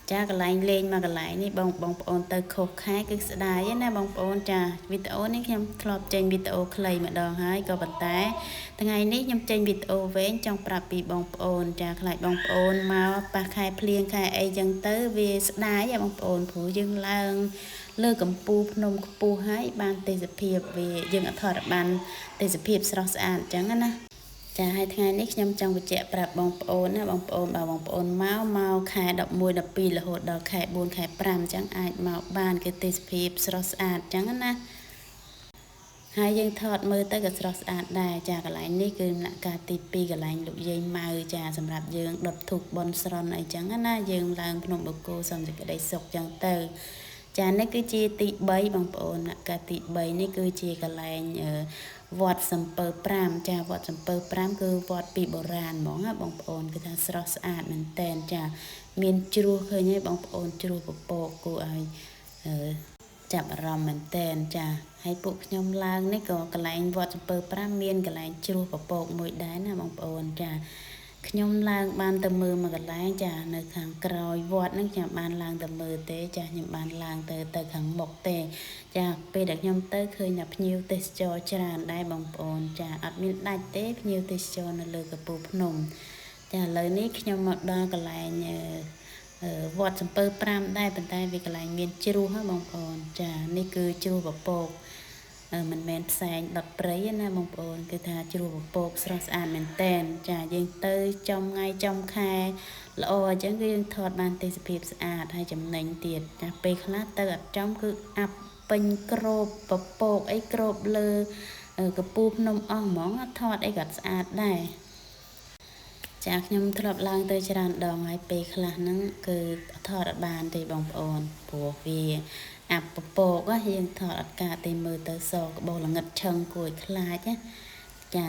cha cái lạnh lên mà cái lạnh này bong ôn tới khô khai cái đài ấy nè bong ôn cha video này nhom thọp trên video clay mà đòn hai có bàn tay thằng ngàyนี้nhom trên video với trong prap bị bong ôn cha lại bong ôn mà ba khai plieng khai ai dân tới về đài vậy bong ôn phụ dân lang lơ cầm pu nôm pu hai ban tê dập hiệp về dân ở thọ ban tê dập hiệp sờ sạn chẳng á cha hai thángนี้ខ្ញុំចង់បញ្ជាក់ប្រាប់បងប្អូនណាបងប្អូនបើបងប្អូនមកខែ11 12រហូតដល់ខែ4ខែ5អញ្ចឹងអាចមកបានគឺទេសភាពស្រស់ស្អាតអញ្ចឹងណាហើយយើងថតមើលទៅក៏ស្រស់ស្អាតដែរចាកន្លែងនេះគឺដំណាក់កាលទី2កន្លែងលោកយាយម៉ៅចាសម្រាប់យើងដុតធូបបន់ស្រន់អីចឹងណាយើងឡើងភ្នំបូកគោសុំសេចក្តីសុខចឹងទៅចានេះគឺជាទី3បងប្អូនដំណាក់កាលទី3នេះគឺជាកន្លែងវត្តសំពើ5ចាវត្តសំពើ5គឺវត្តពីបុរាណហ្មងណាបងប្អូនគឺថាស្រស់ស្អាតមែនតែនចាមានជ្រោះឃើញទេបងប្អូនជ្រោះពពកគួរឲ្យចាប់អារម្មណ៍មែនតែនចាហើយពួកខ្ញុំឡើងនេះក៏កន្លែងវត្តសំពើ5មានកន្លែងជ្រោះពពកមួយដែរណាបងប្អូនចាខ្ញុំឡើងបានទៅមើលមកកន្លែងចានៅខាងក្រោយវត្តហ្នឹងខ្ញុំបានឡើងទៅមើលទេចាខ្ញុំបានឡើងទៅខាងមុខទេចាពេលដែលខ្ញុំទៅឃើញថាភ្ញៀវទេសចរច្រើនដែរបងប្អូនចាអត់មានដាច់ទេភ្ញៀវទេសចរនៅលើកំពូលភ្នំចាឥឡូវនេះខ្ញុំមកដល់កន្លែងវត្តសំពើ5ដែរប៉ុន្តែវាកន្លែងមានជ្រោះហ៎បងប្អូនចានេះគឺជ្រោះពពកមិនមែនផ្សែងដុតព្រៃណាបងប្អូនគឺថាជ្រោះពពកស្រស់ស្អាតមែនតែនចាយើងទៅចំថ្ងៃចំខែល្អអញ្ចឹងគឺយើងថតបានទេសភាពស្អាតហើយចំណេញទៀតចាពេលខ្លះទៅអត់ចំគឺអាប់ពេញក្របពពកអីក្របលើកំពូលភ្នំអស់ហ្មងថតអីក៏ស្អាតដែរចាខ្ញុំធ្លាប់ឡើងទៅច្រើនដងហើយពេលខ្លះហ្នឹងគឺថតអត់បានទេបងប្អូនព្រោះវាអាប់ពពកយើងថតអត់ការទេមើលទៅសក្បោល្ងិតឆឹងគួរឲ្យខ្លាចណាចា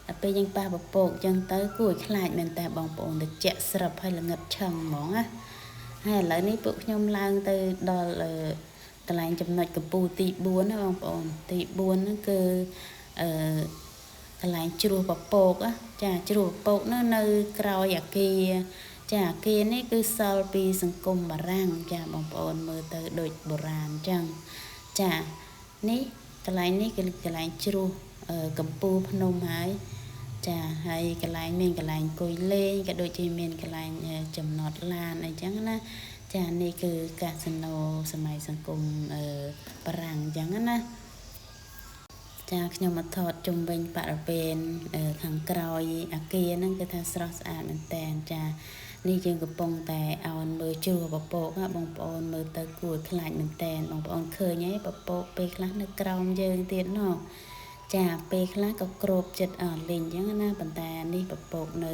ដល់ពេលយើងប៉ះពពកអញ្ចឹងទៅគួរឲ្យខ្លាចមែនតែបងប្អូនទៅជាក់ស្រាប់ហើយល្ងិតឆឹងហ្មងណាហើយឥឡូវនេះពួកខ្ញុំឡើងទៅដល់កន្លែងចំណុចកំពូលទី4ណាបងប្អូនទី4ហ្នឹងគឺកន្លែងជ្រោះពពកចាជ្រោះពពកនៅក្រោយអាគារចាអាគារនេះគឺសល់ពីសង្គមបារាំងចាបងប្អូនមើលទៅដូចបុរាណអញ្ចឹងចានេះកន្លែងនេះគឺកន្លែងជ្រោះកំពូលភ្នំហើយចាហើយកន្លែងមានកន្លែងអង្គុយលេងក៏ដូចជាមានកន្លែងចំណតឡានអីចឹងណាចានេះគឺកាស៊ីណូសម័យសង្គមបារាំងអញ្ចឹងណាចាខ្ញុំមកថតជុំវិញបរិវេណខាងក្រោយអាគារហ្នឹងគឺថាស្រស់ស្អាតមែនតើចានេះយើងកំពុងតែអោនមើលជ្រោះពពកបងប្អូនមើលទៅគួរខ្លាចមែនតើបងប្អូនឃើញទេពពកពេលខ្លះនៅក្រោមយើងទៀតណោះចាពេលខ្លះក៏គ្របចិត្តអស់លេងអញ្ចឹងណាប៉ុន្តែនេះពពកនៅ